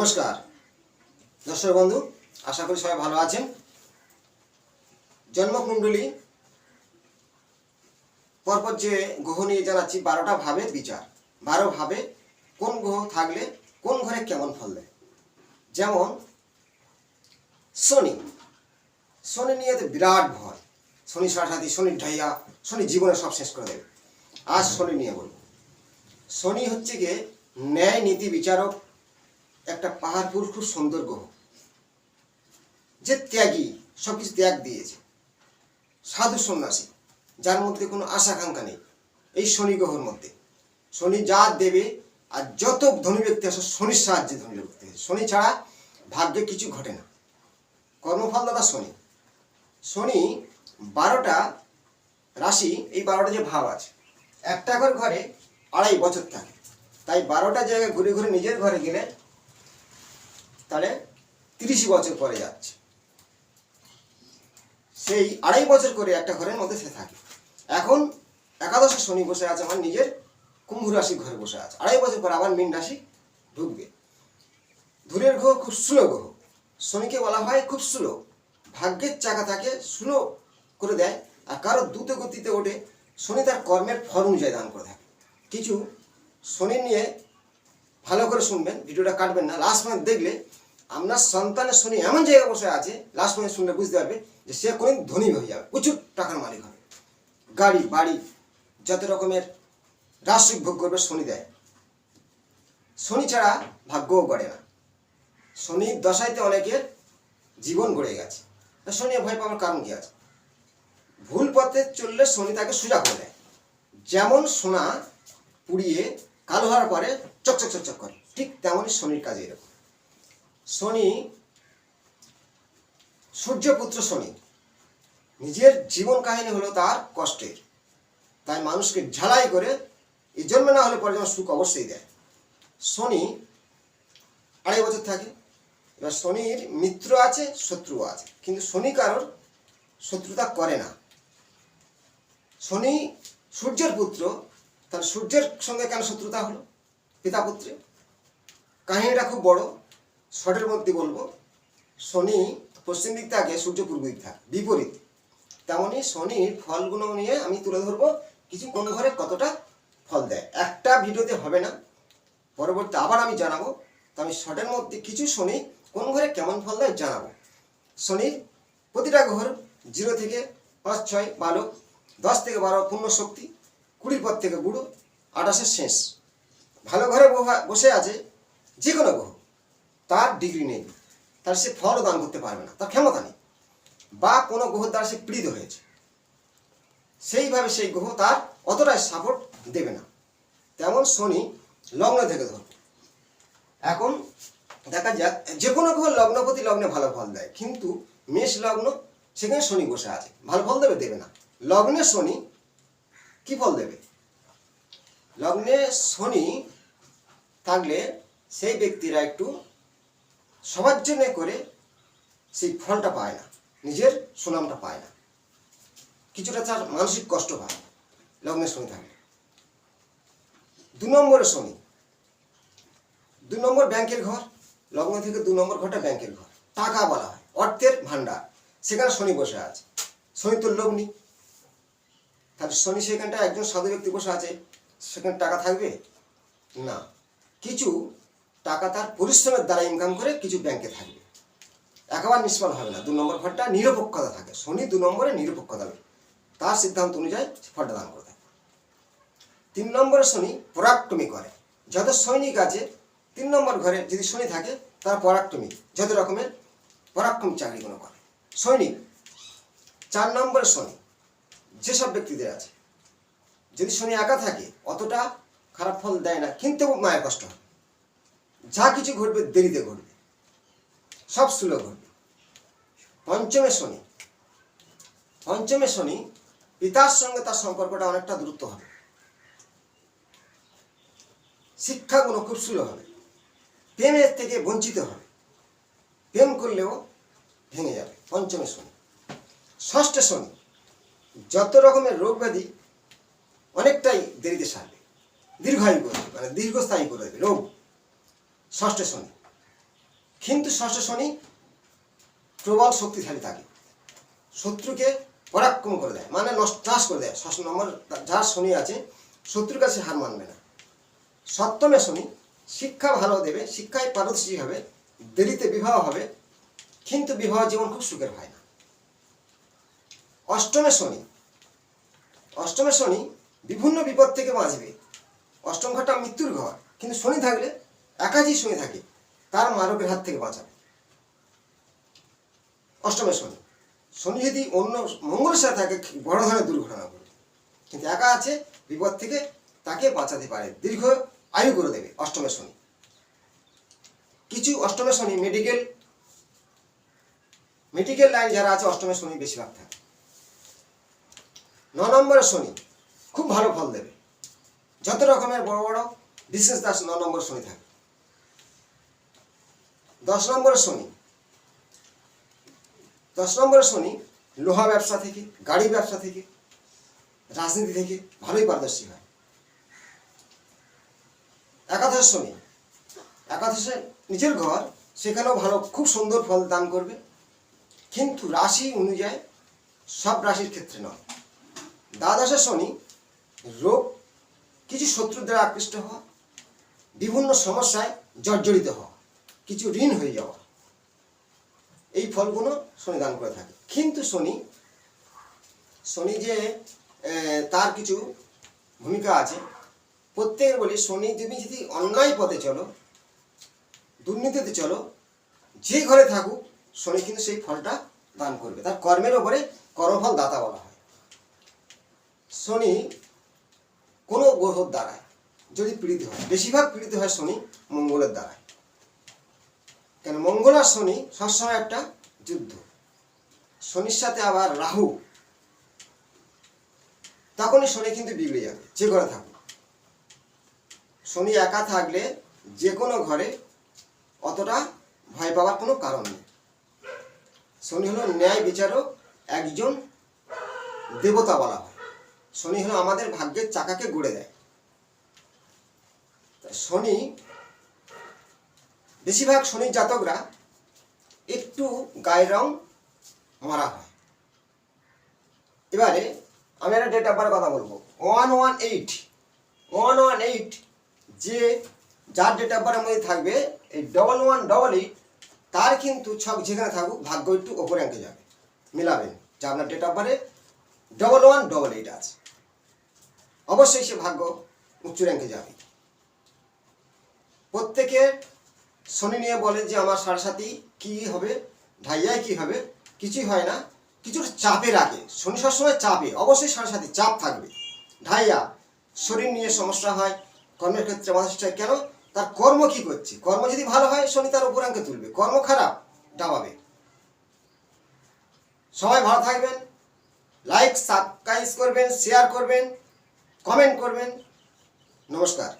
নমস্কার দর্শক বন্ধু, আশা করি সবাই ভালো আছেন। জন্মকুণ্ডলী পরপর যে গ্রহ নিয়ে জানাচ্ছি 12টা ভাবের বিচার। 12 ভাবে কোন গ্রহ থাকলে কোন ঘরে কেমন ফল দেয়। যেমন শনি, শনি নিয়ে তো বিরাট ভয়। শনি সাড়ে শনির ঢাইয়া, শনি জীবনে সব শেষ করে দেবে। আজ শনি নিয়ে বলব। শনি হচ্ছে গিয়ে ন্যায় নীতি বিচারক, একটা পাহাড়পুর খুব সুন্দর গ্রহ, যে ত্যাগী, সব কিছু ত্যাগ দিয়েছে, সাধু সন্ন্যাসী, যার মধ্যে কোনো আশাকাঙ্ক্ষা নেই। এই শনি গ্রহের মধ্যে শনি যা দেবে, আর যত ধনী ব্যক্তি আছে শনির সাহায্যে ধনী ব্যক্তি আছে। শনি ছাড়া ভাগ্যে কিছু ঘটে না। কর্মফলদাতা শনি। শনি 12টা রাশি, এই 12টা যে ভাব আছে, একটা করে ঘরে 2.5 বছর থাকে। তাই 12টা জায়গায় ঘুরে ঘুরে নিজের ঘরে গেলে তাহলে 30 বছর পরে যাচ্ছে। সেই 2.5 বছর করে একটা ঘরের মধ্যে সে থাকে। এখন একাদশে শনি বসে আছে, আমার নিজের কুম্ভ রাশি ঘরে বসে আছে। 2.5 বছর পর আবার মীন রাশি ঢুকবে। ধূরের গ্রহ খুব স্লো গ্রহ। শনিকে বলা হয় খুব স্লো, ভাগ্যের চাকা তাকে স্লো করে দেয়। আর কারো দ্রুত গতিতে ওঠে। শনি তার কর্মের ফল অনুযায়ী দান করে থাকে। কিছু শনি নিয়ে ভালো করে শুনবেন, ভিডিওটা কাটবেন না। লাস্ট পর্যন্ত দেখলে আপনার সন্তানের শনি এমন জায়গায় বসে আছে, লাস্ট পর্যন্ত শুনলে বুঝতে পারবে যে সে কোনদিন ধনী হয়ে যাবে, প্রচুর টাকার মালিক হবে, গাড়ি বাড়ি যত রকমের রাশিক ভোগ করবে শনি দেয়। শনি ছাড়া ভাগ্যও গড়ে না। শনির দশাইতে অনেকের জীবন গড়ে গেছে। শনি ভয় পাওয়ার কারণ কি আছে? ভুল পথে চললে শনি তাকে সোজা করে দেয়। যেমন সোনা পুড়িয়ে কালো হওয়ার পরে চকচক চকচক করে, ঠিক তেমনই শনির কাজে এরকম। শনি সূর্যপুত্র শনি। নিজের জীবন কাহিনী হলো তার কষ্টের, তাই মানুষকে ঝালাই করে এই জন্মে না হলে পরে যেমন সুখ অবশ্যই দেয়। শনি 2.5 বছর থাকে। এবার শনির মিত্র আছে, শত্রুও আছে, কিন্তু শনি কারোর শত্রুতা করে না। শনি সূর্যের পুত্র, তাহলে সূর্যের সঙ্গে কেন শত্রুতা হলো? পিতা পুত্রে। কাহিনীটা খুব বড়, শর্টের মধ্যে বলবো। শনি পশ্চিম দিক থাকে, সূর্য পূর্ব দিক থাকে, বিপরীত। তেমনই শনির ফলগুলো নিয়ে আমি তুলে ধরবো, কিছু কোন ঘরে কতটা ফল দেয়। একটা ভিডিওতে হবে না, পরবর্তী আবার আমি জানাবো। তো আমি শর্টের মধ্যে কিছু শনি কোন ঘরে কেমন ফল দেয় জানাবো। শনির প্রতিটা ঘর 0 থেকে 5, 6 বালক, 10 থেকে 12 পূর্ণ শক্তি, 20 পর থেকে বুড়ো, 28 শেষ। ভালো ঘরে বসে আছে যে কোনো গ্রহ, তার ডিগ্রি নেই, তার সে ফলও দান করতে পারবে না, তার ক্ষমতা নেই। বা কোনো গ্রহ দ্বারা সে পীড়িত হয়েছে, সেইভাবে সেই গ্রহ তার অতটাই সাপোর্ট দেবে না। তেমন শনি লগ্ন থেকে ধরব। এখন দেখা যাক, যে কোনো গ্রহ লগ্নপতি লগ্নে ভালো ফল দেয়, কিন্তু মেষ লগ্ন, সেখানে শনি বসে আছে, ভালো ফল দেবে? দেবে না। লগ্নে শনি কি ফল দেবে? লগ্নে শনি থাকলে সেই ব্যক্তিরা একটু সবার জন্য করে সেই ফলটা পায় না, নিজের সুনামটা পায় না, কিছুটা তার মানসিক কষ্ট পায় লগ্নে শনি থাকলে। 2 নম্বরে শনি, 2 নম্বর ব্যাংকের ঘর। লগ্ন থেকে 2 নম্বর ঘরটা ব্যাংকের ঘর, টাকা বলা হয়, অর্থের ভান্ডার। সেখানে শনি বসে আছে। শনি তো লগ্নি, তাহলে শনি সেখানটা একজন সাধু ব্যক্তি বসে আছে, সেখানে টাকা থাকবে না। কিছু টাকা তার পরিশ্রমের দ্বারা ইনকাম করে কিছু ব্যাংকে থাকবে, একেবারে নিষ্ফল হবে না। 2 নম্বর ঘরটা নিরপেক্ষতা থাকে। শনি 2 নম্বরে নিরপেক্ষতা, তার সিদ্ধান্ত অনুযায়ী ফলটা দান করে থাকে। 3 নম্বরে শনি পরাক্রমী করে। যত সৈনিক আছে 3 নম্বর ঘরে যদি শনি থাকে, তারা পরাক্রমী, যত রকমের পরাক্রম চাকরিগুলো করে সৈনিক। 4 নম্বরে শনি যেসব ব্যক্তিদের আছে, যদি শনি একা থাকে অতটা খারাপ ফল দেয় না, কিন্তু মায়ের কষ্ট হবে। যা কিছু ঘটবে দেরিতে ঘটবে, সব স্লো ঘটবে। 5মে শনি, 5মে শনি পিতার সঙ্গে তার সম্পর্কটা অনেকটা দূরত্ব হবে, শিক্ষাগুলো খুব স্লো হবে, প্রেমের থেকে বঞ্চিত হবে, প্রেম করলেও ভেঙে যাবে। 5মে শনি। 6ঠে শনি যত রকমের রোগ ব্যাধি অনেকটাই দেরিতে সারবে, দীর্ঘায়ু করবে, মানে দীর্ঘস্থায়ী করে দেবে রোগ। 6ঠে শনি। কিন্তু ষষ্ঠ শনি প্রবল শক্তিশালী থাকে, শত্রুকে পরাক্রম করে দেয়, মানে নাশ করে দেয়। ষষ্ঠ নম্বর যার শনি আছে শত্রুর কাছে হার মানবে না। সপ্তমে শনি শিক্ষা ভালো দেবে, শিক্ষায় পারদর্শী হবে, দেরিতে বিবাহ হবে, কিন্তু বিবাহ জীবন খুব সুখের হয় না। অষ্টমে শনি বিভিন্ন বিপদ থেকে বাঁচবে। অষ্টম ঘরটা মৃত্যুর ঘর, কিন্তু শনি থাকলে একাধিক শনি থাকে, তার মারকের হাত থেকে বাঁচাবে। অষ্টমে শনি যদি অন্য মঙ্গলের সাথে থাকে বড় ধরনের দুর্ঘটনা ঘটবে, কিন্তু একা আছে বিপদ থেকে তাকে বাঁচাতে পারে, দীর্ঘ আয়ু করে দেবে অষ্টমে শনি। কিছু অষ্টমে শনি মেডিকেল লাইন যারা আছে অষ্টমে শনি বেশিরভাগ থাকে। 9 নম্বরের শনি খুব ভালো ফল দেবে, যত রকমের বড় বড় বিশেষ 9 নম্বর শনি থাকে। 10 নম্বরের শনি লোহা ব্যবসা থেকে, গাড়ি ব্যবসা থেকে, রাজনীতি থেকে ভালোই পারদর্শী হয়। একাদশে নিজের ঘর, সেখানেও ভালো খুব সুন্দর ফল দান করবে, কিন্তু রাশি অনুযায়ী সব রাশির ক্ষেত্রে নয়। দ্বাদশে শনি রোগ, কিছু শত্রুর দ্বারা আকৃষ্ট হওয়া, বিভিন্ন সমস্যায় জর্জরিত হওয়া, কিছু ঋণ হয়ে যাওয়া, এই ফলগুলো শনি দান করে থাকে। কিন্তু শনি যে তার কিছু ভূমিকা আছে। প্রত্যেকের বলি, শনি তুমি যদি অন্যায় পথে চলো, দুর্নীতিতে চলো, যে ঘরে থাকুক শনি কিন্তু সেই ফলটা দান করবে। তার কর্মের ওপরে কর্মফল দাতা বলা হয়। শনি কোনো গ্রহর দ্বারায় যদি পীড়িত হয়, বেশিরভাগ পীড়িত হয় শনি মঙ্গলের দ্বারায়। কেন, মঙ্গল আর শনি সবসময় একটা যুদ্ধ। শনির সাথে আবার রাহু, তখনই শনি কিন্তু বিগড়ে যাবে যে ঘরে থাকুক। শনি একা থাকলে যে কোনো ঘরে অতটা ভয় পাওয়ার কোনো কারণ নেই। শনি হলো ন্যায় বিচারক, একজন দেবতা বলা হয়। শনি হলো আমাদের ভাগ্যের চাকাকে গড়ে দেয়। শনি বেশিরভাগ শনির জাতকরা একটু গায়ের রং মারা হয়। এবারে আমি একটা ডেট অফ বার্থের কথা বলবো। 118 যে যার ডেট অফ বার্থের মধ্যে থাকবে, এই 1188 তার কিন্তু ছক যেখানে থাকুক ভাগ্য একটু ওপরে আঁকে যাবে। মিলাবেন যে আপনার ডেট অফ বার্থে 1188 আছে, অবশ্যই সে ভাগ্য উচ্চ র্যাঙ্কে যাবে। প্রত্যেকে শনি নিয়ে বলে যে আমার সাড়ে কি হবে, ঢাইয়ায় কি হবে, কিছুই হয় না, কিছুর চাপে রাখে। শনি সবসময় চাপে, অবশ্যই সাড়ে চাপ থাকবে। ঢাইয়া শরীর নিয়ে সমস্যা হয়, কর্মের ক্ষেত্রে মানুষ চায়। কেন, তার কর্ম কি করছে, কর্ম যদি ভালো হয় শনি তার উপরাঙ্কে তুলবে, কর্ম খারাপ ডাবাবে। সবাই ভালো থাকবেন, লাইক সাবস্ক্রাইব করবেন, শেয়ার করবেন, কমেন্ট করবেন। নমস্কার।